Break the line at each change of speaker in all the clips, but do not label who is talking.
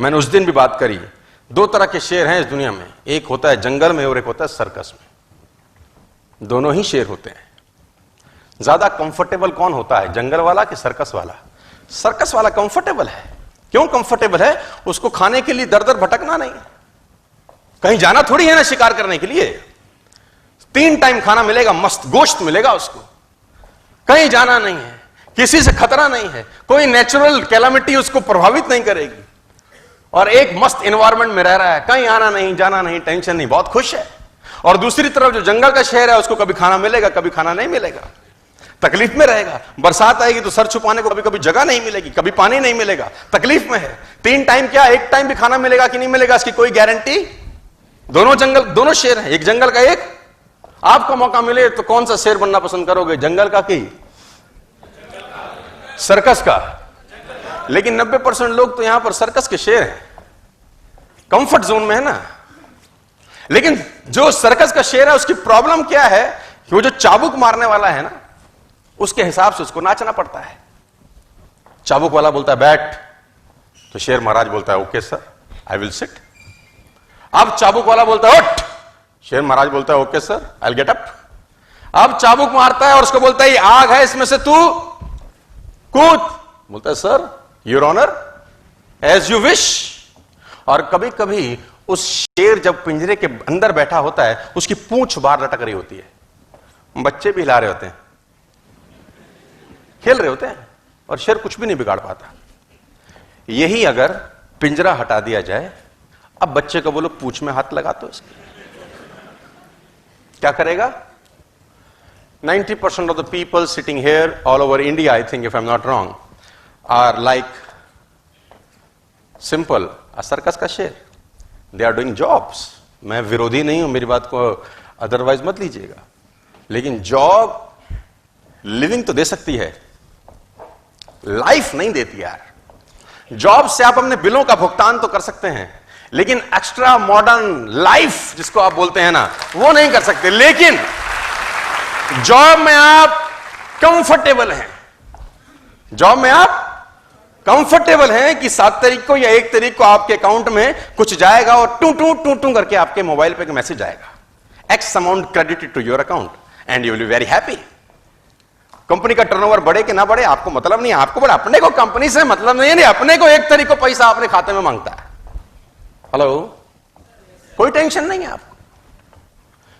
मैंने उस दिन भी बात करी, दो तरह के शेर हैं इस दुनिया में, एक होता है जंगल में और एक होता है सर्कस में। दोनों ही शेर होते हैं। ज्यादा कंफर्टेबल कौन होता है, जंगल वाला कि सर्कस वाला? सर्कस वाला कंफर्टेबल है। क्यों कंफर्टेबल है? उसको खाने के लिए दर दर भटकना नहीं, कहीं जाना थोड़ी है ना शिकार करने के लिए। 3 टाइम खाना मिलेगा, मस्त गोश्त मिलेगा उसको, कहीं जाना नहीं है, किसी से खतरा नहीं है, कोई नेचुरल कैलामिटी उसको प्रभावित नहीं करेगी, और एक मस्त एनवायरमेंट में रह रहा है, कहीं आना नहीं जाना नहीं, टेंशन नहीं, बहुत खुश है। और दूसरी तरफ जो जंगल का शहर है, उसको कभी खाना मिलेगा, कभी खाना नहीं मिलेगा, तकलीफ में रहेगा। बरसात आएगी तो सर छुपाने को कभी कभी जगह नहीं मिलेगी, कभी पानी नहीं मिलेगा, तकलीफ में है। 3 टाइम क्या, 1 टाइम भी खाना मिलेगा कि नहीं मिलेगा, इसकी कोई गारंटी। दोनों शेर हैं, एक जंगल का एक। आपको मौका मिले तो कौन सा शेर बनना पसंद करोगे, जंगल का कि सर्कस का? लेकिन 90% लोग तो यहां पर सर्कस के शेर हैं, कंफर्ट जोन में है ना। लेकिन जो सर्कस का शेर है, उसकी प्रॉब्लम क्या है कि वो जो चाबुक मारने वाला है ना, उसके हिसाब से उसको नाचना पड़ता है। चाबुक वाला बोलता है बैठ, तो शेर महाराज बोलता है okay sir I will sit. अब चाबुक वाला बोलता है उठ, शेर महाराज बोलता है okay sir I will get up. अब चाबुक मारता है और उसको बोलता है आग है इसमें से तू कूद, बोलता है sir your honour as you wish. और कभी कभी उस शेर जब पिंजरे के अंदर बैठा होता है, उसकी पूंछ बाहर लटक रही होती है, बच्चे भी हिला रहे होते हैं, खेल रहे होते हैं, और शेर कुछ भी नहीं बिगाड़ पाता। यही अगर पिंजरा हटा दिया जाए, अब बच्चे को बोलो पूंछ में हाथ लगा तो इसके क्या करेगा? 90% of the people sitting here all over India, I think if I'm not wrong, are like simple a circus का शेर। They are doing jobs। मैं विरोधी नहीं हूं, मेरी बात को अदरवाइज मत लीजिएगा, लेकिन जॉब लिविंग तो दे सकती है, लाइफ नहीं देती यार। जॉब से आप अपने बिलों का भुगतान तो कर सकते हैं, लेकिन एक्स्ट्रा मॉडर्न लाइफ जिसको आप बोलते हैं ना, वो नहीं कर सकते। लेकिन जॉब में आप कंफर्टेबल हैं, जॉब में आप कंफर्टेबल हैं कि 7 तारीख को या 1 तारीख को आपके अकाउंट में कुछ जाएगा और टू टू टू टू करके आपके मोबाइल पे मैसेज आएगा, X amount credited to your account and you will be very happy. Company का टर्नओवर बढ़े कि ना बढ़े आपको मतलब नहीं है, आपको बड़ा अपने को कंपनी से मतलब नहीं है, अपने को 1 तारीख को पैसा अपने खाते में मांगता है। हेलो, कोई टेंशन नहीं है आपको।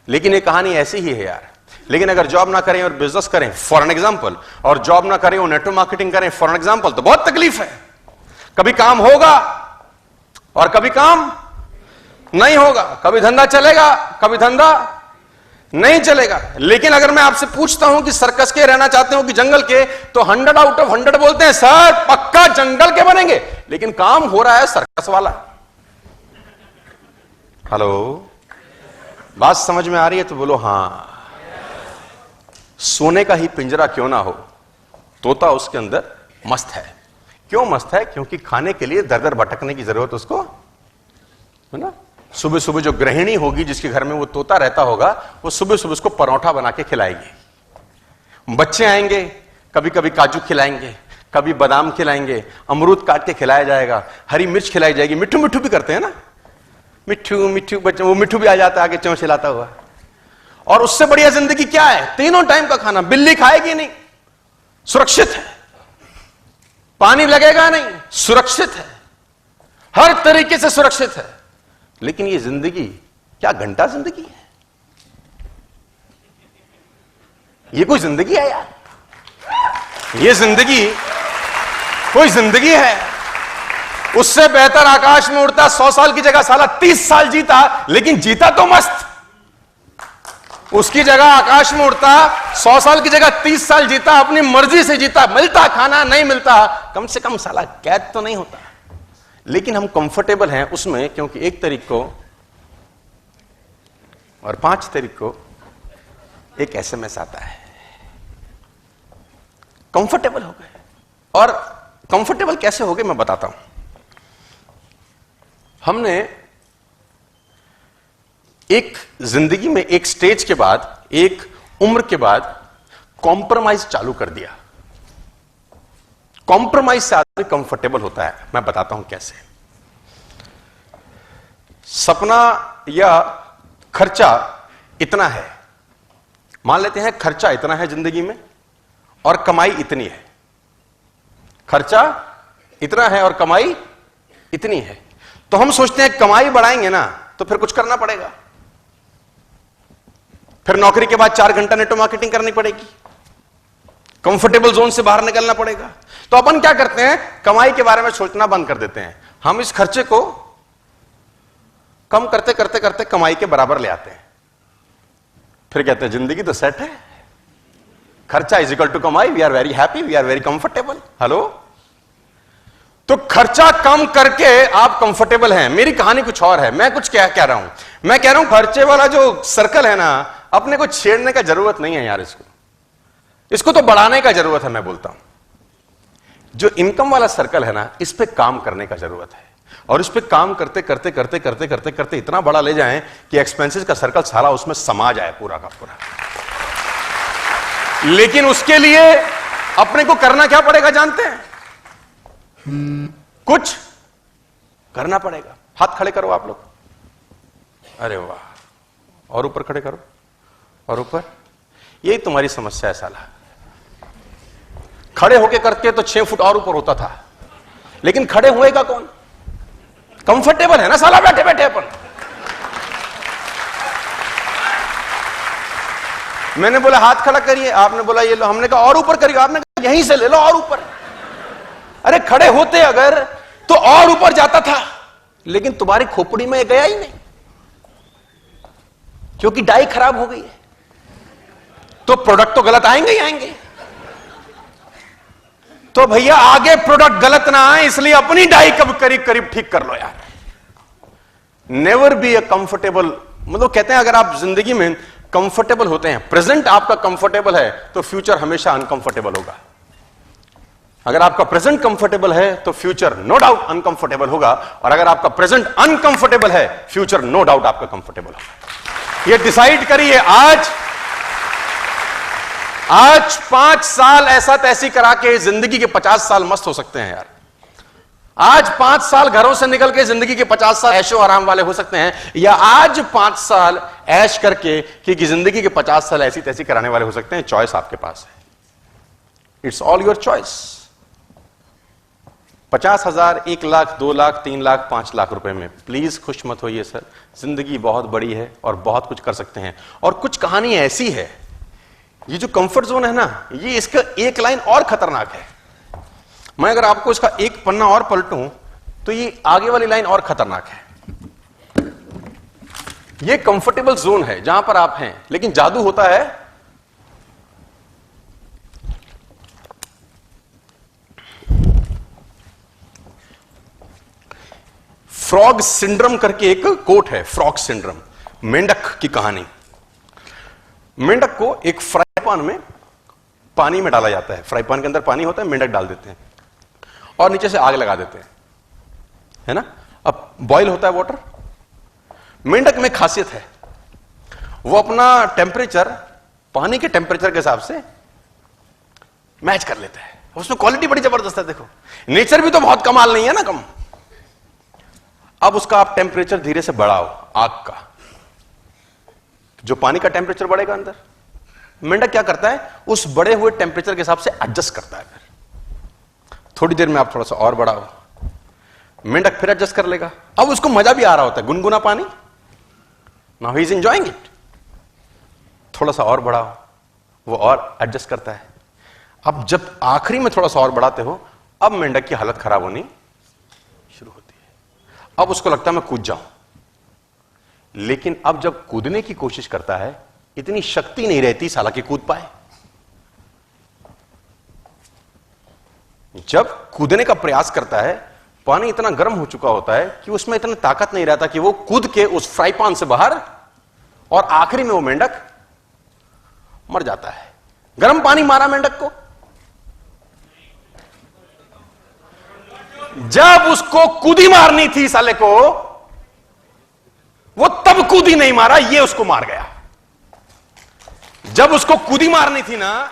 लेकिन ये कहानी ऐसी ही है यार। लेकिन अगर जॉब ना करें और बिजनेस करें फॉर एन एग्जांपल, और जॉब ना करें और नेटवर्क मार्केटिंग करें फॉर एन एग्जांपल, तो बहुत तकलीफ है। कभी काम होगा और कभी काम नहीं होगा, कभी धंधा चलेगा कभी धंधा नहीं चलेगा। लेकिन अगर मैं आपसे पूछता हूं कि सर्कस के रहना चाहते हो कि जंगल के, तो 100 आउट ऑफ 100 बोलते हैं सर पक्का जंगल के बनेंगे, लेकिन काम हो रहा है सर्कस वाला। हेलो, बात समझ में आ रही है तो बोलो हां। सोने का ही पिंजरा क्यों ना हो, तोता उसके अंदर मस्त है। क्यों मस्त है? क्योंकि खाने के लिए दर दर भटकने की जरूरत उसको है ना। सुबह सुबह जो गृहिणी होगी जिसके घर में वो तोता रहता होगा, वो सुबह सुबह उसको परोठा बना के खिलाएगी। बच्चे आएंगे, कभी कभी काजू खिलाएंगे, कभी बादाम खिलाएंगे, अमरूद काट के खिलाया जाएगा, हरी मिर्च खिलाई जाएगी। मिट्ठू मिट्ठू भी करते हैं ना, मिट्ठू मिट्ठू बच्चे, वो मिट्ठू भी आ जाता है आगे चौंच हिलाता हुआ। और उससे बढ़िया जिंदगी क्या है? 3 टाइम का खाना, बिल्ली खाएगी नहीं, सुरक्षित है, पानी लगेगा नहीं, सुरक्षित है, हर तरीके से सुरक्षित है। लेकिन ये जिंदगी क्या घंटा जिंदगी है? ये कोई जिंदगी है यार? ये जिंदगी कोई जिंदगी है? उससे बेहतर आकाश में उड़ता 100 साल की जगह साला 30 साल जीता, लेकिन जीता तो मस्त। उसकी जगह आकाश में उड़ता 100 साल की जगह 30 साल जीता, अपनी मर्जी से जीता, मिलता खाना नहीं मिलता, कम से कम साला कैद तो नहीं होता। लेकिन हम कंफर्टेबल हैं उसमें, क्योंकि 1 तारीख को और 5 तारीख को एक SMS आता है, कंफर्टेबल हो गए। और कंफर्टेबल कैसे हो गए मैं बताता हूं। हमने एक जिंदगी में एक स्टेज के बाद, एक उम्र के बाद कॉम्प्रोमाइज चालू कर दिया। कॉम्प्रोमाइज से आदमी कंफर्टेबल होता है। मैं बताता हूं कैसे। सपना या खर्चा इतना है, मान लेते हैं खर्चा इतना है जिंदगी में और कमाई इतनी है। खर्चा इतना है और कमाई इतनी है, तो हम सोचते हैं कमाई बढ़ाएंगे ना तो फिर कुछ करना पड़ेगा, फिर नौकरी के बाद 4 घंटा नेटवर्क मार्केटिंग करनी पड़ेगी, कंफर्टेबल जोन से बाहर निकलना पड़ेगा। तो अपन क्या करते हैं, कमाई के बारे में सोचना बंद कर देते हैं। हम इस खर्चे को कम करते करते करते कमाई के बराबर ले आते हैं, फिर कहते हैं जिंदगी तो सेट है, खर्चा इज इक्वल टू कमाई, we are very happy, we are very comfortable. Hello, तो खर्चा कम करके आप कंफर्टेबल हैं। मेरी कहानी कुछ और है, मैं कुछ क्या कह रहा हूं, मैं कह रहा हूं खर्चे वाला जो सर्कल है ना, अपने को छेड़ने का जरूरत नहीं है यार, इसको तो बढ़ाने का जरूरत है। मैं बोलता हूं जो इनकम वाला सर्कल है ना, इस पे काम करने का जरूरत है, और इस पे काम करते करते करते करते करते करते इतना बड़ा ले जाएं कि एक्सपेंसेस का सर्कल सारा उसमें समा जाए पूरा का पूरा। लेकिन उसके लिए अपने को करना क्या पड़ेगा जानते हैं? कुछ करना पड़ेगा। हाथ खड़े करो आप लोग, अरे वाह, और ऊपर खड़े करो, और ऊपर। यही तुम्हारी समस्या है साला, खड़े होके करके तो 6 फुट और ऊपर होता था, लेकिन खड़े हुएगा कौन? कंफर्टेबल है ना साला बैठे बैठे अपन। मैंने बोला हाथ खड़ा करिए, आपने बोला ये लो, हमने कहा और ऊपर करिए, आपने कहा यहीं से ले लो और ऊपर। अरे खड़े होते अगर तो और ऊपर जाता था, लेकिन तुम्हारी खोपड़ी में गया ही नहीं, क्योंकि डाई खराब हो गई है, तो प्रोडक्ट तो गलत आएंगे ही आएंगे। तो भैया आगे प्रोडक्ट गलत ना आए, इसलिए अपनी डाई कब करीब करीब ठीक कर लो यार। नेवर बी अ कंफर्टेबल, मतलब कहते हैं अगर आप जिंदगी में कंफर्टेबल होते हैं, प्रेजेंट आपका कंफर्टेबल है, तो फ्यूचर हमेशा अनकंफर्टेबल होगा। अगर आपका प्रेजेंट कंफर्टेबल है तो फ्यूचर नो डाउट अनकंफर्टेबल होगा, और अगर आपका प्रेजेंट अनकंफर्टेबल है, फ्यूचर नो डाउट आपका कंफर्टेबल होगा। ये डिसाइड करिए आज 5 साल ऐसा तैसी करा के जिंदगी के 50 साल मस्त हो सकते हैं यार। आज 5 साल घरों से निकल के जिंदगी के 50 साल ऐशो आराम वाले हो सकते हैं, या आज 5 साल ऐश करके कि जिंदगी के 50 साल ऐसी तैसी कराने वाले हो सकते हैं। चॉइस आपके पास है, it's all your choice. 50,000, 1 lakh, 2 lakh, 3 lakh, 5 lakh रुपए में प्लीज खुश मत होइए सर, जिंदगी बहुत बड़ी है और बहुत कुछ कर सकते हैं। और कुछ कहानी ऐसी है, ये जो कंफर्ट जोन है ना, ये इसका एक लाइन और खतरनाक है। मैं अगर आपको इसका एक पन्ना और पलटूं तो ये आगे वाली लाइन और खतरनाक है। ये कंफर्टेबल जोन है जहां पर आप हैं, लेकिन जादू होता है फ्रॉग सिंड्रोम करके एक कोट है, फ्रॉग सिंड्रोम, मेंढक की कहानी। मेंढक को एक फ्राई पैन में पानी में डाला जाता है, फ्राई पैन के अंदर पानी होता है, मेंढक डाल देते हैं और नीचे से आग लगा देते हैं, है ना। अब बॉईल होता है वाटर। मेंढक में खासियत है, वो अपना टेम्परेचर पानी के टेम्परेचर के हिसाब से मैच कर लेता है। उसमें क्वालिटी बड़ी जबरदस्त है, देखो नेचर भी तो बहुत कमाल नहीं है ना, कम। अब उसका आप टेम्परेचर धीरे से बढ़ाओ, आग का, जो पानी का टेम्परेचर बढ़ेगा अंदर, मेंढक क्या करता है, उस बढ़े हुए टेम्परेचर के हिसाब से एडजस्ट करता है। फिर थोड़ी देर में आप थोड़ा सा और बढ़ाओ, मेंढक फिर एडजस्ट कर लेगा। अब उसको मजा भी आ रहा होता है, गुनगुना पानी, now he is enjoying it. थोड़ा सा और बढ़ाओ, वो और एडजस्ट करता है। अब जब आखिरी में थोड़ा सा और बढ़ाते हो, अब मेंढक की हालत खराब होनी शुरू होती है। अब उसको लगता है मैं कूद जाऊं, लेकिन अब जब कूदने की कोशिश करता है, इतनी शक्ति नहीं रहती साला कि कूद पाए। जब कूदने का प्रयास करता है, पानी इतना गर्म हो चुका होता है कि उसमें इतनी ताकत नहीं रहता कि वो कूद के उस फ्राई पैन से बाहर, और आखिरी में वो मेंढक मर जाता है। गर्म पानी मारा मेंढक को, जब उसको कूदी मारनी थी साले को, वो तब कूदी नहीं मारा, ये उसको मार गया। जब उसको कूदी मारनी थी ना,